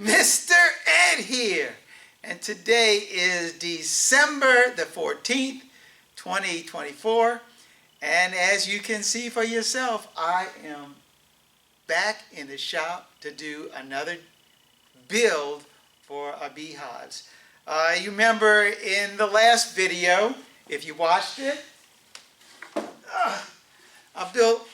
Mr. Ed here, and today is December the 14th, 2024, and as you can see for yourself, I am back in the shop to do another build for our beehives. You remember in the last video, if you watched it, I built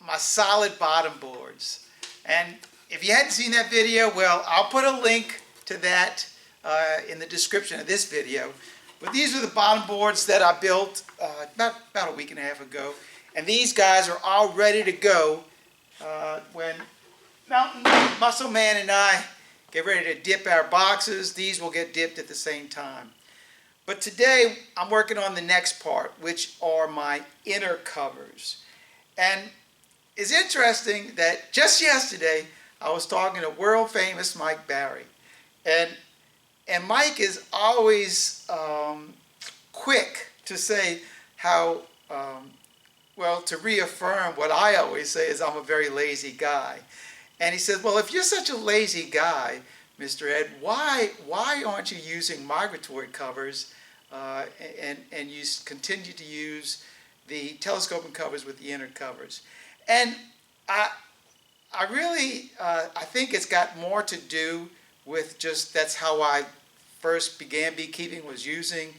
my solid bottom boards, and if you hadn't seen that video, well, I'll put a link to that in the description of this video. But these are the bottom boards that I built about a week and a half ago, and these guys are all ready to go when Mountain Muscle Man and I get ready to dip our boxes. These will get dipped at the same time. But today I'm working on the next part, which are my inner covers. And it's interesting that just yesterday I was talking to world famous Mike Barry, and Mike is always quick to say how well, to reaffirm what I always say is I'm a very lazy guy. And he says, well, if you're such a lazy guy, Mr. Ed, why aren't you using migratory covers and you continue to use the telescoping covers with the inner covers? And I really, I think it's got more to do with just that's how I first began beekeeping, was using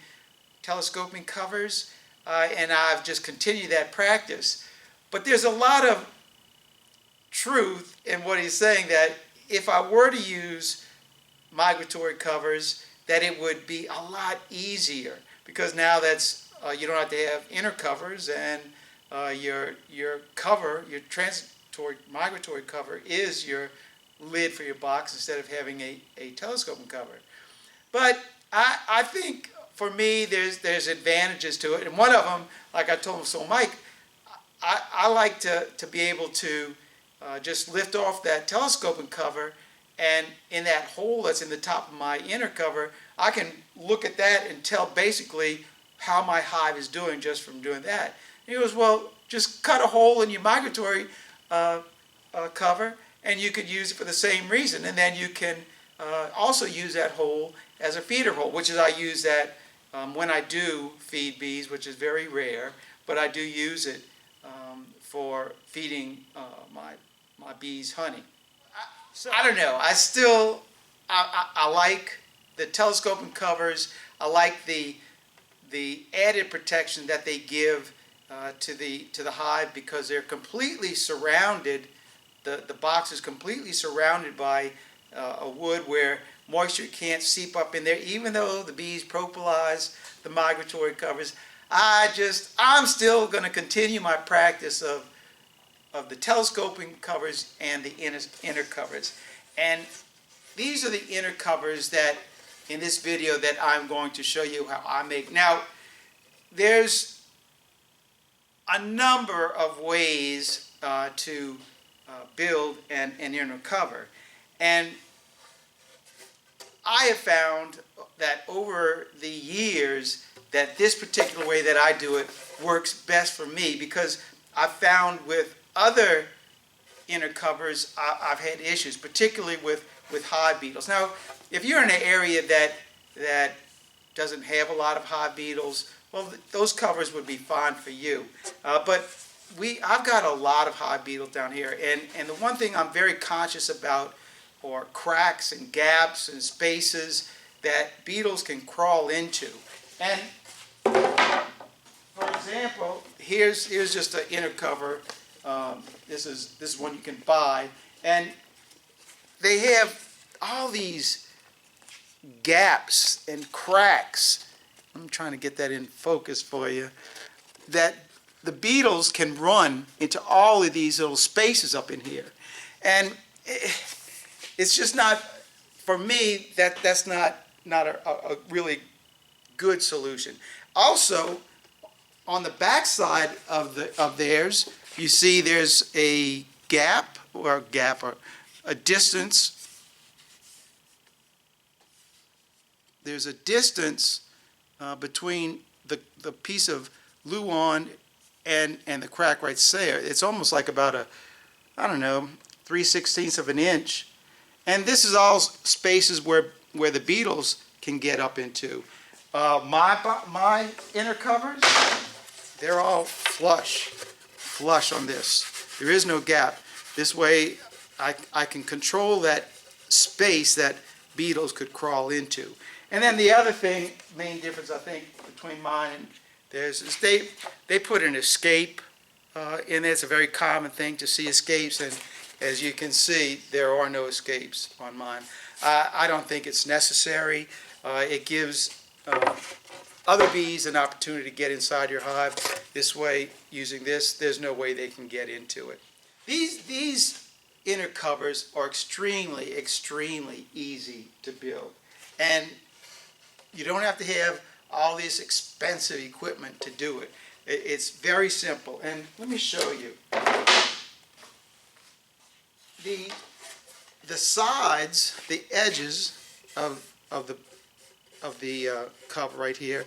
telescoping covers, and I've just continued that practice. But there's a lot of truth in what he's saying, that if I were to use migratory covers, that it would be a lot easier, because now that's you don't have to have inner covers, and your cover, your migratory cover, is your lid for your box instead of having a telescoping cover. But I think for me there's advantages to it, and one of them, like I told him, so Mike, I like to be able to just lift off that telescoping cover, and in that hole that's in the top of my inner cover, I can look at that and tell basically how my hive is doing just from doing that. And he goes, well, just cut a hole in your migratory cover, and you could use it for the same reason. And then you can also use that hole as a feeder hole, which is I use that when I do feed bees, which is very rare, but I do use it for feeding my bees honey. I don't know. I like the telescoping covers. I like the added protection that they give to the hive, because they're completely surrounded. The box is completely surrounded by a wood where moisture can't seep up in there, even though the bees propolize the migratory covers. I'm still going to continue my practice of the telescoping covers and the inner covers. And these are the inner covers that in this video that I'm going to show you how I make. Now, there's a number of ways to build an inner cover, and I have found that over the years that this particular way that I do it works best for me, because I've found with other inner covers I've had issues, particularly with hive beetles. Now, if you're in an area that doesn't have a lot of hive beetles, well, those covers would be fine for you. But I've got a lot of hive beetles down here, and the one thing I'm very conscious about are cracks and gaps and spaces that beetles can crawl into. And for example, here's just an inner cover. This is one you can buy, and they have all these gaps and cracks. I'm trying to get that in focus for you, that the beetles can run into all of these little spaces up in here. And it's just not, for me, that's not a really good solution. Also, on the back side of theirs, you see there's a gap or a distance. There's a distance between the piece of luan and the crack right there. It's almost like about I don't know, 3/16 of an inch. And this is all spaces where the beetles can get up into. My inner covers, they're all flush on this. There is no gap. This way I can control that space that beetles could crawl into. And then the other thing, main difference I think between mine and theirs is they put an escape in there. It's a very common thing to see escapes, and as you can see, there are no escapes on mine. I don't think it's necessary. It gives other bees an opportunity to get inside your hive. This way, using this, there's no way they can get into it. These inner covers are extremely easy to build. And you don't have to have all this expensive equipment to do it. It's very simple. And let me show you. The sides, the edges of the cover right here,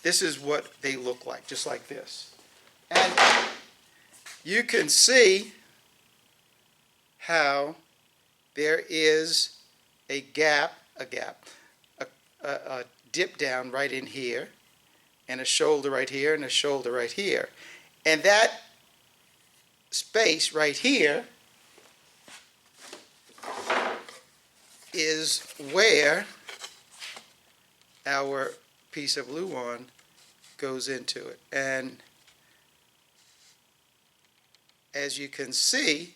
this is what they look like, just like this. And you can see how there is a dip down right in here, and a shoulder right here, and a shoulder right here. And that space right here is where our piece of Luan goes into it. And as you can see,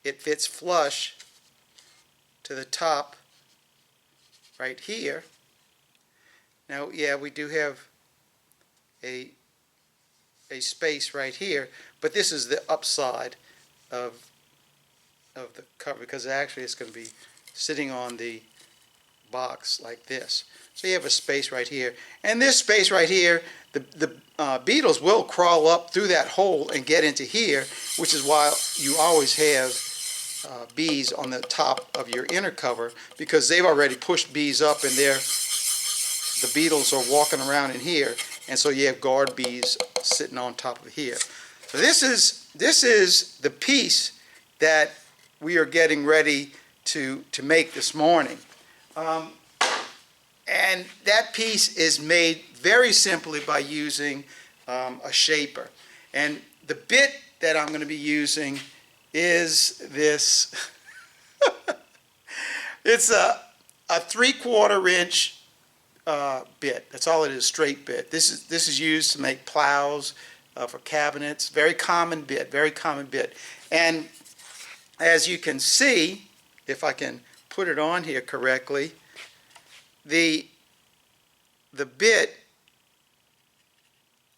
it fits flush to the top right here. Now, yeah, we do have a space right here, but this is the upside of the cover, because actually it's going to be sitting on the box like this. So you have a space right here, and this space right here, the beetles will crawl up through that hole and get into here, which is why you always have bees on the top of your inner cover, because they've already pushed bees up, and the beetles are walking around in here, and so you have guard bees sitting on top of here. So this is the piece that we are getting ready to make this morning. And that piece is made very simply by using a shaper. And the bit that I'm going to be using is this. It's a 3/4 inch bit. That's all it is, straight bit. This is used to make plows for cabinets. Very common bit, very common bit. And as you can see, if I can put it on here correctly, the bit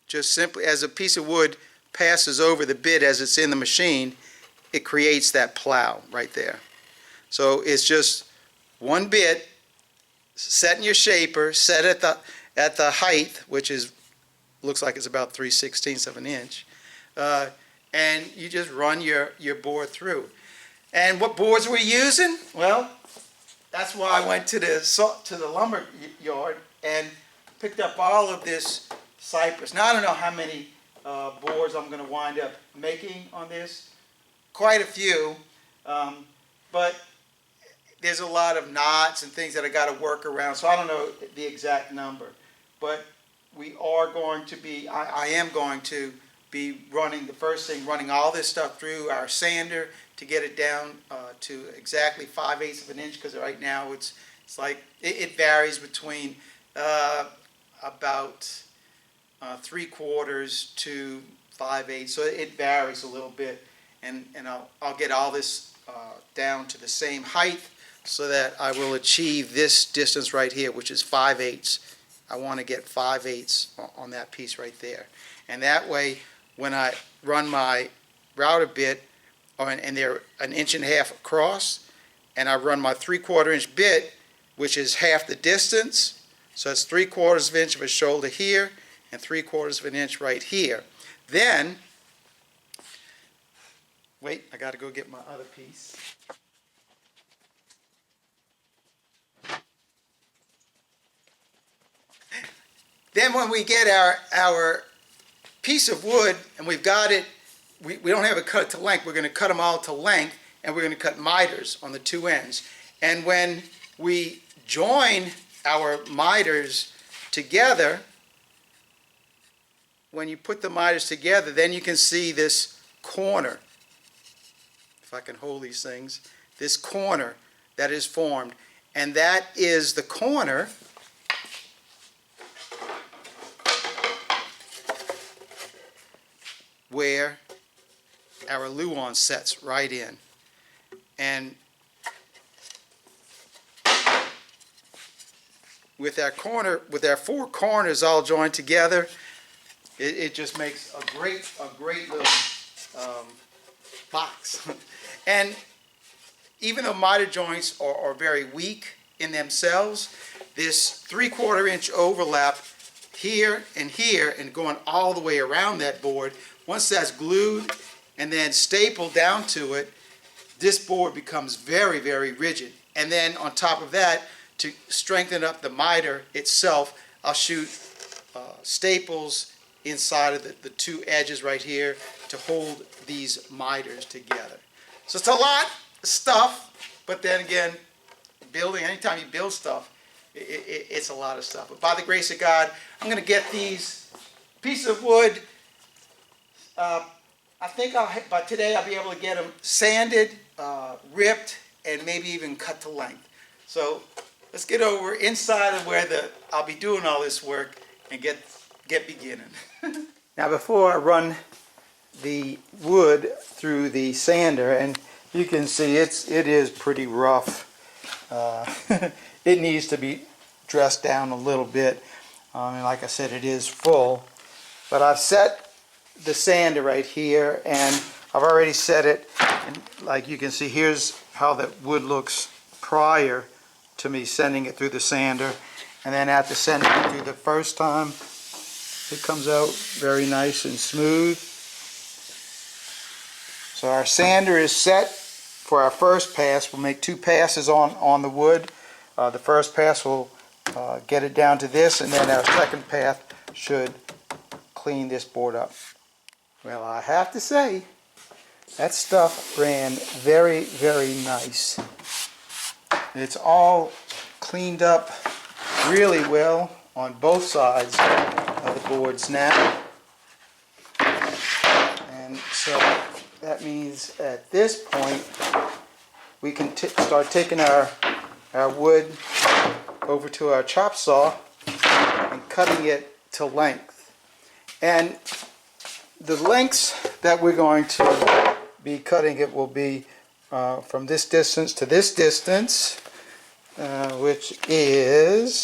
just simply, as a piece of wood passes over the bit as it's in the machine, it creates that plow right there. So it's just one bit set in your shaper, set at the height, which looks like it's about 3/16 of an inch, and you just run your board through. And what boards we're using? Well, that's why I went to the lumber yard and picked up all of this cypress. Now I don't know how many boards I'm going to wind up making on this. Quite a few, but there's a lot of knots and things that I got to work around, so I don't know the exact number. But we are going to be, I am going to be running, the first thing, running all this stuff through our sander to get it down to exactly 5/8 of an inch, because right now it's like, it varies between about 3/4 to 5/8, so it varies a little bit, and I'll get all this down to the same height so that I will achieve this distance right here, which is 5/8. I want to get 5/8 on that piece right there, and that way when I run my router bit, and they're 1.5 inches across, and I run my 3/4 inch bit, which is half the distance, so it's 3/4 of an inch of a shoulder here and 3/4 of an inch right here. Then, wait, I got to go get my other piece. Then when we get our piece of wood and we've got it, we don't have it cut to length, we're going to cut them all to length, and we're going to cut miters on the two ends. And when we join our miters together, when you put the miters together, then you can see this corner, if I can hold these things, this corner that is formed. And that is the corner where our luan sets right in. And with our four corners all joined together, it just makes a great little box. And even though miter joints are very weak in themselves, this 3/4 inch overlap here and going all the way around that board, once that's glued and then stapled down to it, this board becomes very, very rigid. And then on top of that, to strengthen up the miter itself, I'll shoot staples inside of the two edges right here to hold these miters together. So it's a lot of stuff, but then again, building, anytime you build stuff, it's a lot of stuff. But by the grace of God, I'm going to get these pieces of wood. I think by today I'll be able to get them sanded, ripped, and maybe even cut to length. So let's get over inside of where I'll be doing all this work and get beginning. Now before I run the wood through the sander, and you can see it is pretty rough. It needs to be dressed down a little bit. And like I said, it is full. But I've set the sander right here, and I've already set it. And like you can see, here's how the wood looks prior to me sending it through the sander. And then after sending it through the first time, it comes out very nice and smooth. So our sander is set for our first pass. We'll make 2 passes on the wood. The first pass will get it down to this, and then our second pass should clean this board up. Well, I have to say, that stuff ran very, very nice. It's all cleaned up really well on both sides of the boards now. And so that means at this point we can start taking our wood over to our chop saw and cutting it to length. And the lengths that we're going to be cutting it will be from this distance to this distance, which is,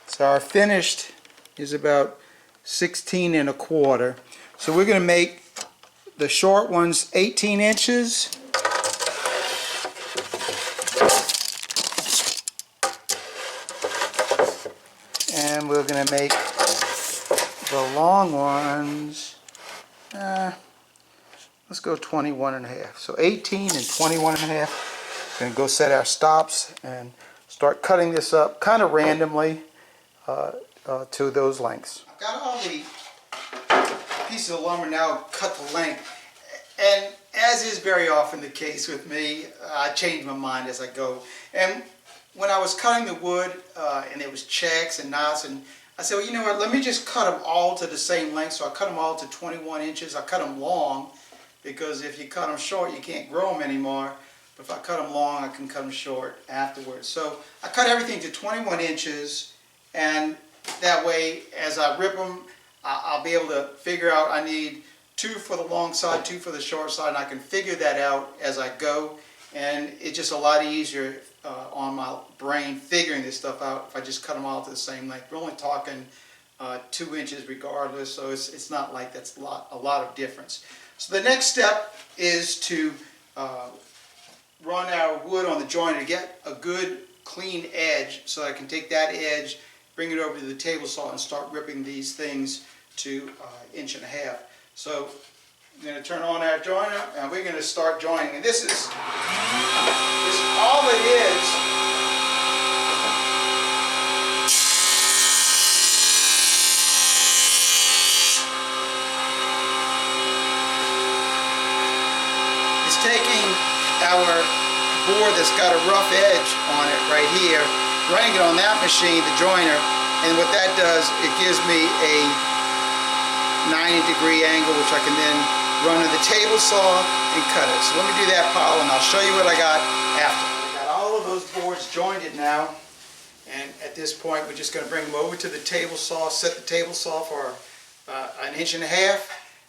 so our finished is about 16 1/4. So we're going to make the short ones 18 inches. And we're going to make the long ones, let's go 21 1/2. So 18 and 21 1/2. We're going to go set our stops and start cutting this up kind of randomly to those lengths. I've got all the pieces of lumber now cut to length, and as is very often the case with me, I change my mind as I go. And when I was cutting the wood, and there was checks and knots, and I said, well, you know what, let me just cut them all to the same length. So I cut them all to 21 inches. I cut them long, because if you cut them short, you can't grow them anymore. But if I cut them long, I can cut them short afterwards. So I cut everything to 21 inches, and that way, as I rip them, I'll be able to figure out I need 2 for the long side, 2 for the short side, and I can figure that out as I go. And it's just a lot easier on my brain figuring this stuff out if I just cut them all to the same length. We're only talking 2 inches regardless, so it's not like that's a lot of difference. So the next step is to run our wood on the joiner to get a good clean edge, so I can take that edge, bring it over to the table saw, and start ripping these things to 1.5 inches. So I'm going to turn on our joiner, and we're going to start joining. And this is all it is. taking our board that's got a rough edge on it right here, running it on that machine, the joiner, and what that does, it gives me a 90-degree angle, which I can then run to the table saw and cut it. So let me do that pile, and I'll show you what I got after. I got all of those boards jointed now, and at this point we're just going to bring them over to the table saw, set the table saw for 1.5 inches,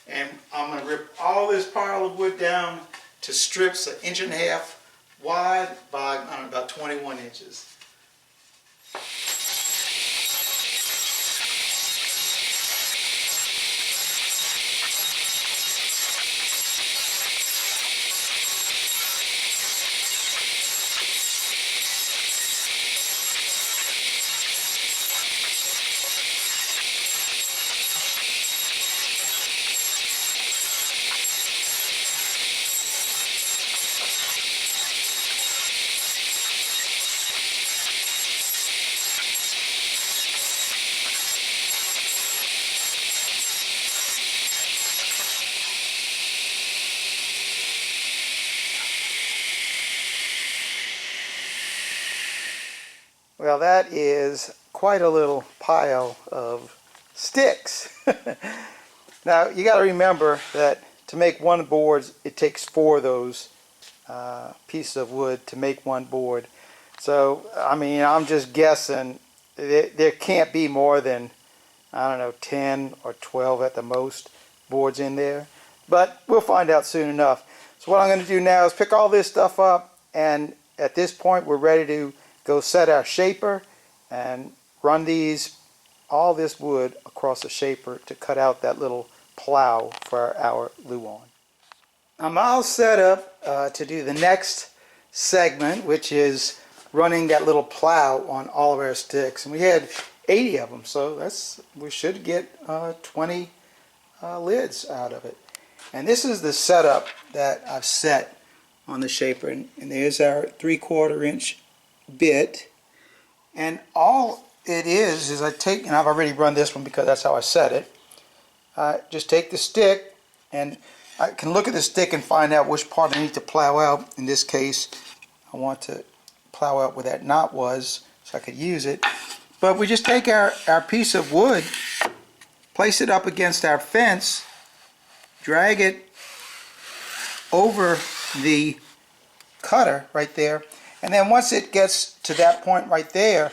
and I'm going to rip all this pile of wood down to strips 1.5 inches wide by about 21 inches. Well, that is quite a little pile of sticks. Now, you got to remember that to make one board, it takes 4 of those pieces of wood to make one board. So, I mean, I'm just guessing there can't be more than, I don't know, 10 or 12 at the most boards in there. But we'll find out soon enough. So what I'm going to do now is pick all this stuff up, and at this point we're ready to go set our shaper and run all this wood across the shaper to cut out that little plow for our luan. I'm all set up to do the next segment, which is running that little plow on all of our sticks. And we had 80 of them, so we should get 20 lids out of it. And this is the setup that I've set on the shaper, and there's our 3/4 inch bit, and all it is I take, and I've already run this one because that's how I set it. Just take the stick, and I can look at the stick and find out which part I need to plow out. In this case, I want to plow out where that knot was so I could use it. But we just take our piece of wood, place it up against our fence, drag it over the cutter right there, and then once it gets to that point right there,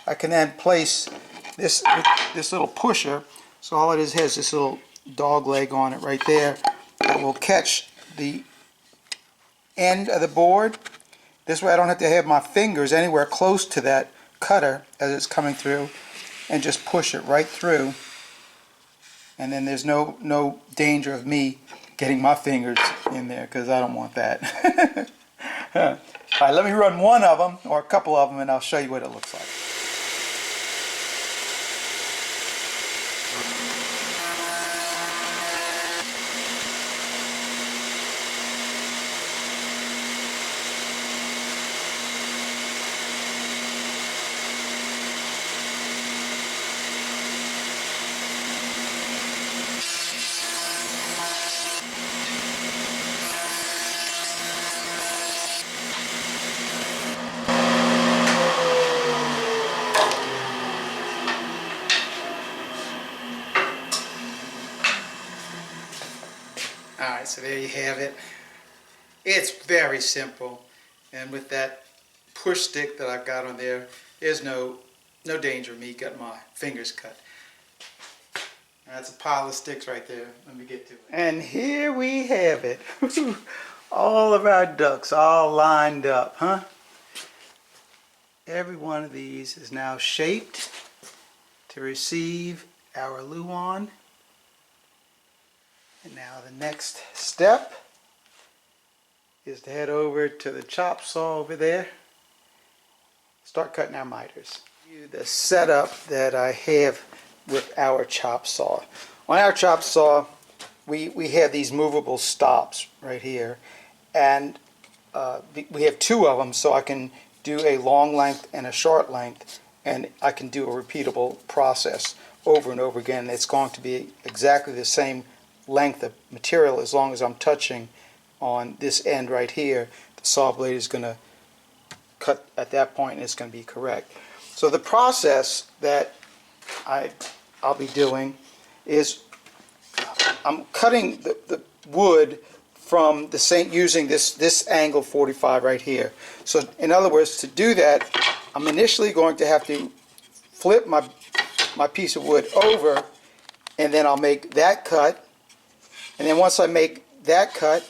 I can then place this little pusher. So all it is has this little dog leg on it right there that will catch the end of the board. This way I don't have to have my fingers anywhere close to that cutter as it's coming through, and just push it right through. And then there's no danger of me getting my fingers in there, because I don't want that. All right, let me run one of them, or a couple of them, and I'll show you what it looks like. Alright, so there you have it. It's very simple, and with that push stick that I've got on there, there's no danger of me getting my fingers cut. That's a pile of sticks right there. Let me get to it. And here we have it. All of our ducks all lined up, huh? Every one of these is now shaped to receive our luan. And now the next step is to head over to the chop saw over there, start cutting our miters. The setup that I have with our chop saw. On our chop saw, we have these movable stops right here, and we have 2 of them, so I can do a long length and a short length, and I can do a repeatable process over and over again. It's going to be exactly the same length of material as long as I'm touching on this end right here, the saw blade is going to cut at that point and it's going to be correct. So the process that I'll be doing is I'm cutting the wood from the same, using this angle 45 right here. So in other words, to do that, I'm initially going to have to flip my piece of wood over, and then I'll make that cut, and then once I make that cut,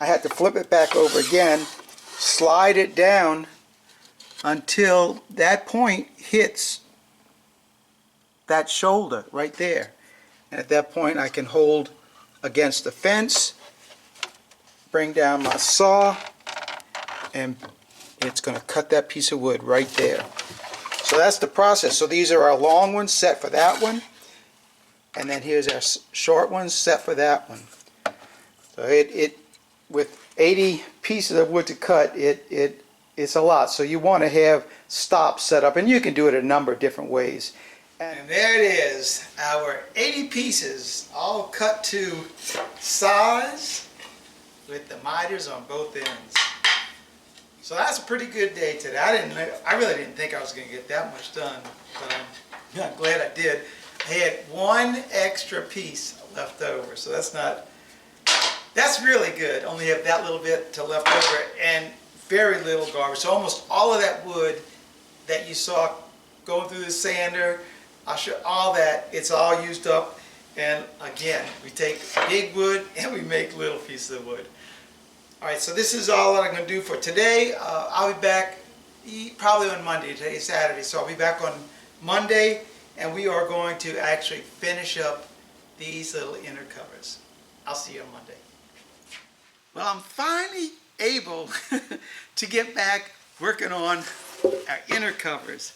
I have to flip it back over again, slide it down until that point hits that shoulder right there. And at that point I can hold against the fence, bring down my saw, and it's going to cut that piece of wood right there. So that's the process. So these are our long ones set for that one, and then here's our short ones set for that one. So it with 80 pieces of wood to cut, it's a lot. So you want to have stops set up, and you can do it a number of different ways. And there it is, our 80 pieces all cut to size with the miters on both ends. So that's a pretty good day today. I really didn't think I was going to get that much done, but I'm glad I did. I had one extra piece left over, so that's really good. Only have that little bit to left over and very little garbage. So almost all of that wood that you saw going through the sander, I'll show all that, it's all used up. And again, we take big wood and we make little pieces of wood. Alright, so this is all that I'm going to do for today. I'll be back probably on Monday. Today's Saturday, so I'll be back on Monday, and we are going to actually finish up these little inner covers. I'll see you on Monday. Well, I'm finally able to get back working on our inner covers.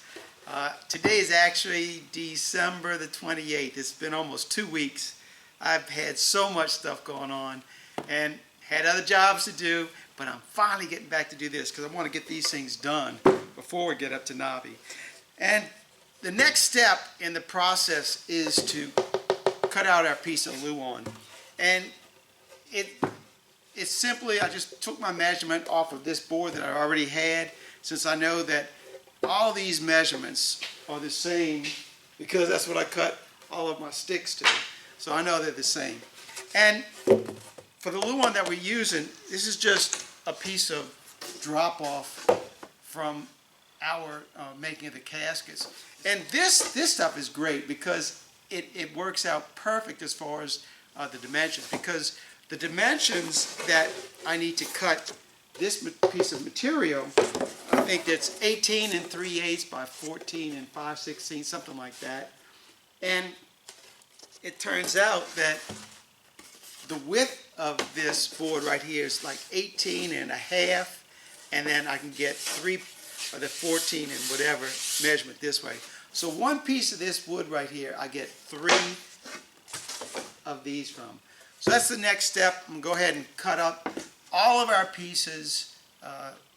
Today is actually December the 28th. It's been almost 2 weeks. I've had so much stuff going on and had other jobs to do, but I'm finally getting back to do this because I want to get these things done before we get up to Navi. And the next step in the process is to cut out our piece of Luan. And it's simply, I just took my measurement off of this board that I already had, since I know that all these measurements are the same because that's what I cut all of my sticks to. So I know they're the same. And for the Luan that we're using, this is just a piece of drop-off from our making of the caskets. And this stuff is great because it works out perfect as far as the dimensions, because the dimensions that I need to cut this piece of material, I think that's 18 3/8 by 14 5/16, something like that. And it turns out that the width of this board right here is like 18 1/2, and then I can get 3 or the 14 and whatever measurement this way. So one piece of this wood right here, I get 3 of these from. So that's the next step. I'm going to go ahead and cut up all of our pieces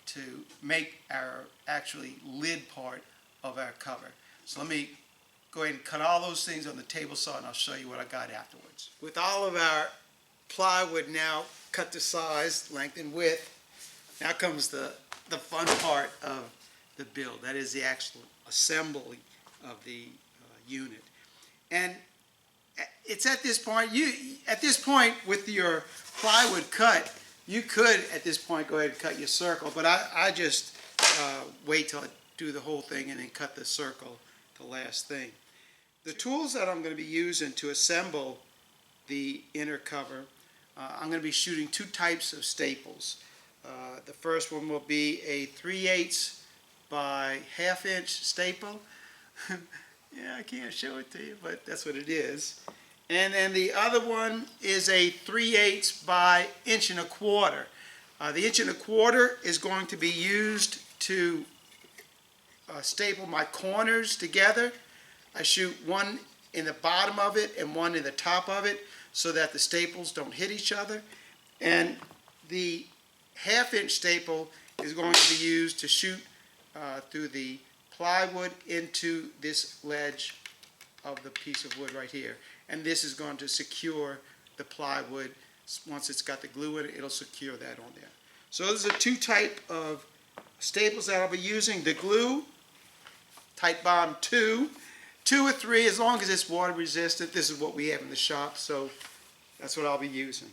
to make our actually lid part of our cover. So let me go ahead and cut all those things on the table saw, and I'll show you what I got afterwards. With all of our plywood now cut to size, length and width, now comes the fun part of the build. That is the actual assembly of the unit. And it's at this point, with your plywood cut, you could at this point go ahead and cut your circle, but I just wait till I do the whole thing and then cut the circle, the last thing. The tools that I'm going to be using to assemble the inner cover, I'm going to be shooting 2 types of staples. The first one will be a 3/8 by 1/2 inch staple. Yeah, I can't show it to you, but that's what it is. And then the other one is a 3/8 by 1 1/4. The 1 1/4 is going to be used to staple my corners together. I shoot one in the bottom of it and one in the top of it so that the staples don't hit each other. And the 1/2 inch staple is going to be used to shoot through the plywood into this ledge of the piece of wood right here. And this is going to secure the plywood Once it's got the glue in it, it'll secure that on there. So those are two type of staples that I'll be using. The glue, Tight Bond 2 or 3, as long as it's water resistant. This is what we have in the shop, so that's what I'll be using.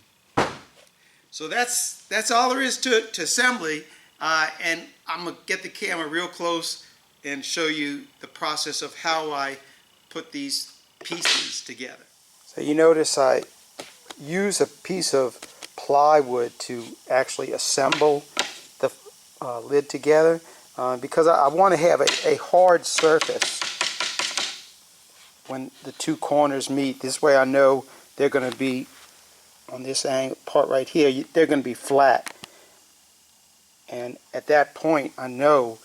So that's all there is to assembly, and I'm going to get the camera real close and show you the process of how I put these pieces together. So you notice I use a piece of plywood to actually assemble the lid together because I want to have a hard surface when the two corners meet. This way I know they're going to be on this part right here, they're going to be flat. And at that point I know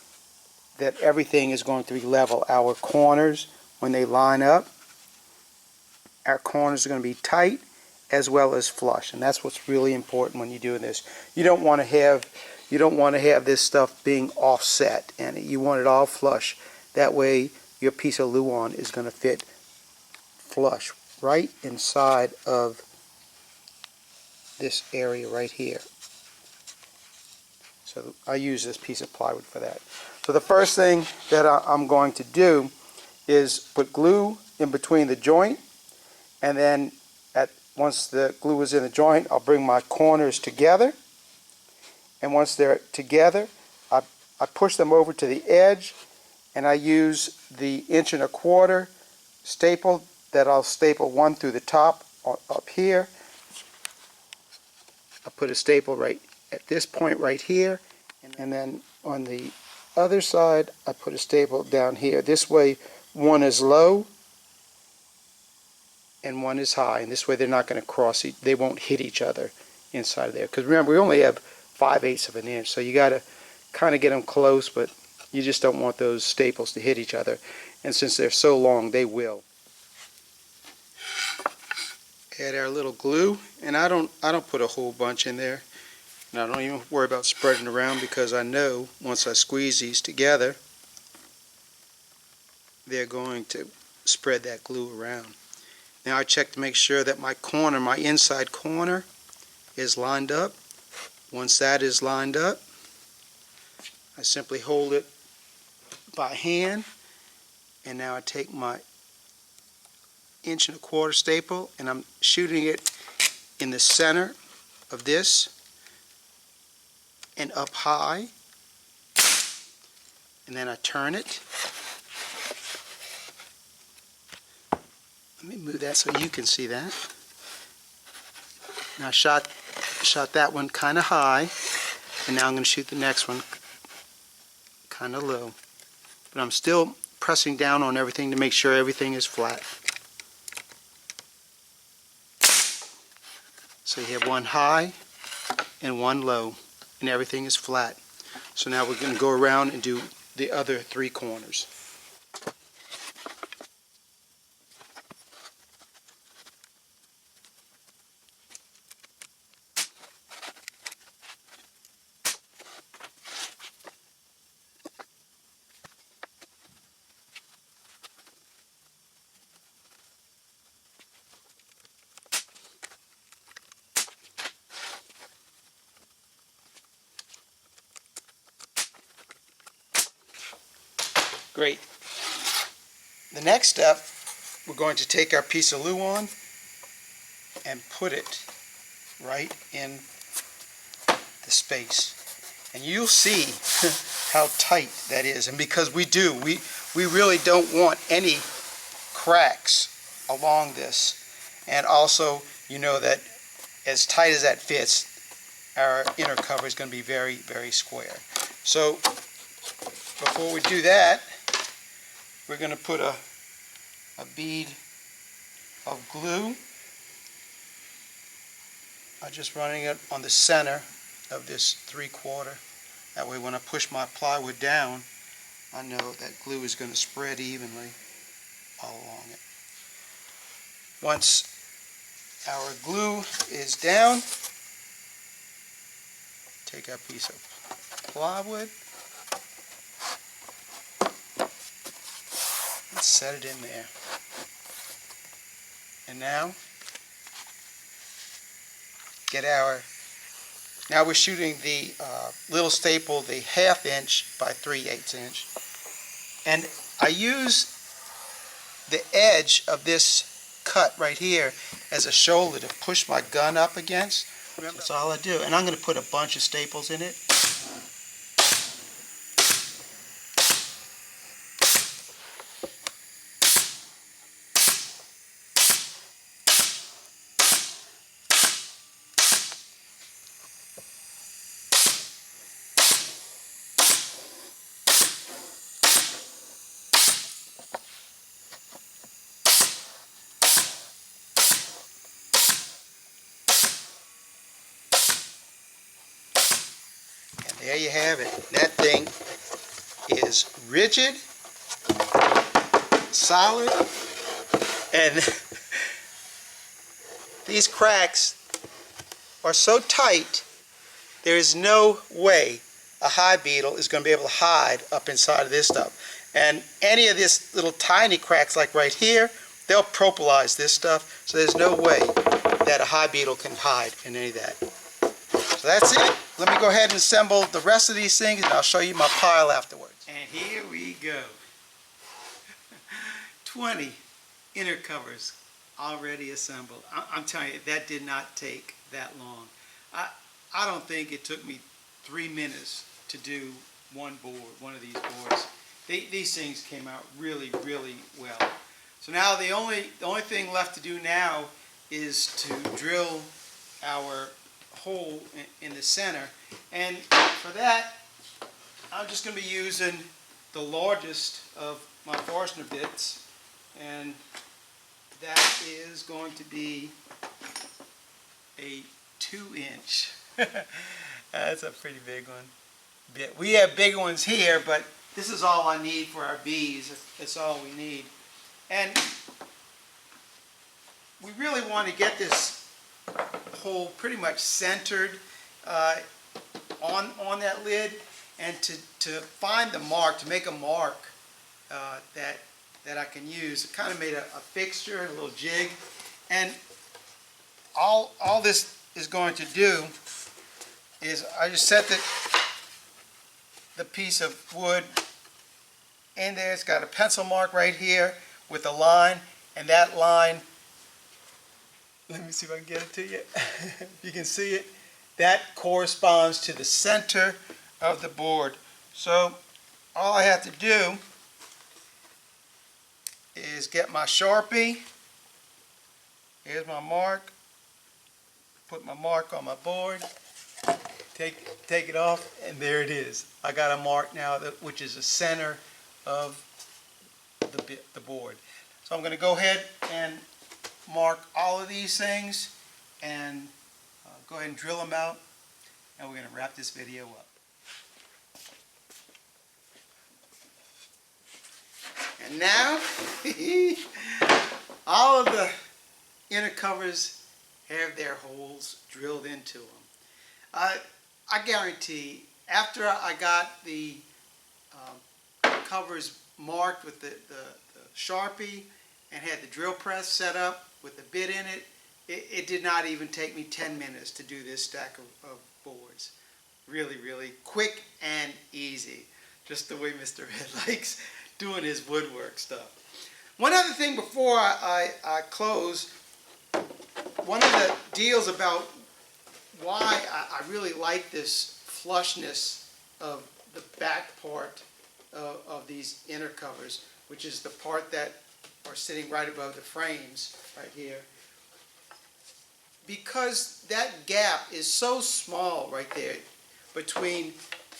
that everything is going to be level. Our corners, when they line up, our corners are going to be tight as well as flush, and that's what's really important when you're doing this. You don't want to have this stuff being offset, and you want it all flush. That way your piece of Luan is going to fit flush right inside of this area right here. So I use this piece of plywood for that. So the first thing that I'm going to do is put glue in between the joint, and then once the glue is in the joint, I'll bring my corners together, and once they're together, I push them over to the edge, and I use the 1¼ inch staple that I'll staple one through the top up here. I put a staple right at this point right here, and then on the other side I put a staple down here. This way one is low and one is high, and this way they're not going to cross, they won't hit each other inside of there. Because remember, we only have 5/8 of an inch, so you got to kind of get them close, but you just don't want those staples to hit each other. And since they're so long, they will. Add our little glue, and I don't put a whole bunch in there, and I don't even worry about spreading it around, because I know once I squeeze these together, they're going to spread that glue around. Now I check to make sure that my corner, my inside corner, is lined up. Once that is lined up, I simply hold it by hand, and now I take my 1¼ inch staple and I'm shooting it in the center of this and up high, and then I turn it. Let me move that so you can see that. Now I shot that one kind of high, and now I'm going to shoot the next one kind of low. But I'm still pressing down on everything to make sure everything is flat. So you have one high and one low, and everything is flat. So now we're going to go around and do the other 3 corners. Great. The next step, we're going to take our piece of Luan and put it right in the space. And you'll see how tight that is. And because we really don't want any cracks along this. And also, you know that as tight as that fits, our inner cover is going to be very, very square. So before we do that, we're going to put a bead of glue. I'm just running it on the center of this 3/4. That way when I push my plywood down, I know that glue is going to spread evenly all along it. Once our glue is down, take our piece of plywood and set it in there. And now get our, now we're shooting the little staple, the 1/2 inch by 3/8 inch. And I use the edge of this cut right here as a shoulder to push my gun up against. That's all I do. And I'm going to put a bunch of staples in it. There you have it. That thing is rigid, solid, and these cracks are so tight, there is no way a hive beetle is going to be able to hide up inside of this stuff. And any of this little tiny cracks like right here, they'll propolize this stuff, so there's no way that a hive beetle can hide in any of that. So that's it. Let me go ahead and assemble the rest of these things, and I'll show you my pile afterwards. And here we go. 20 inner covers already assembled. I'm telling you, that did not take that long. I don't think it took me 3 minutes to do one of these boards. These things came out really, really well. So now the only thing left to do now is to drill our hole in the center, and for that I'm just going to be using the largest of my Forstner bits, and that is going to be a 2-inch. That's a pretty big one. We have bigger ones here, but this is all I need for our bees. That's all we need. And we really want to get this hole pretty much centered on that lid, and to find the mark, to make a mark that I can use. It kind of made a fixture, a little jig, and all this is going to do is I just set the piece of wood in there. It's got a pencil mark right here with a line, and that line, let me see if I can get it to you. You can see it. That corresponds to the center of the board. So all I have to do is get my Sharpie. Here's my mark. Put my mark on my board. Take it off, and there it is. I got a mark now, which is the center of the board. So I'm going to go ahead and mark all of these things and go ahead and drill them out, and we're going to wrap this video up. And now all of the inner covers have their holes drilled into them. I guarantee after I got the covers marked with the Sharpie and had the drill press set up with the bit in it, it did not even take me 10 minutes to do this stack of boards. Really, really quick and easy. Just the way Mr. Ed likes doing his woodwork stuff. One other thing before I close, one of the deals about why I really like this flushness of the back part of these inner covers, which is the part that are sitting right above the frames right here, because that gap is so small right there between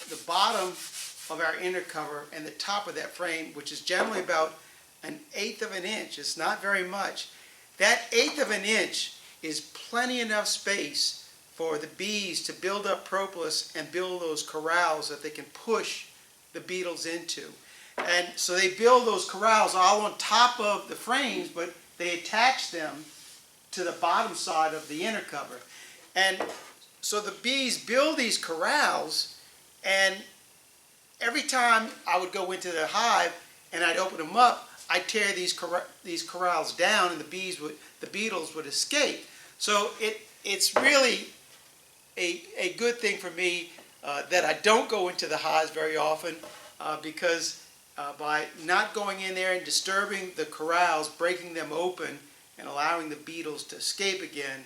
the bottom of our inner cover and the top of that frame, which is generally about 1/8 of an inch. It's not very much. That 1/8 of an inch is plenty enough space for the bees to build up propolis and build those corrals that they can push the beetles into. And so they build those corrals all on top of the frames, but they attach them to the bottom side of the inner cover. And so the bees build these corrals, and every time I would go into the hive and I'd open them up, I'd tear these corrals down, and the beetles would escape. So it's really a good thing for me that I don't go into the hives very often because by not going in there and disturbing the corrals, breaking them open, and allowing the beetles to escape again,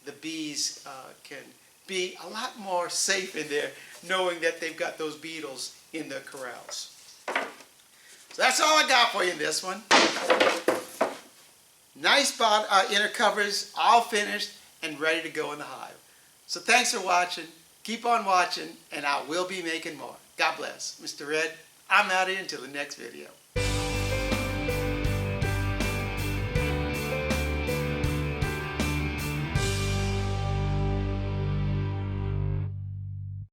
the bees can be a lot more safe in there, knowing that they've got those beetles in the corrals. So that's all I got for you in this one. Nice inner covers, all finished and ready to go in the hive. So thanks for watching. Keep on watching, and I will be making more. God bless. Mr. Red, I'm out of here until the next video.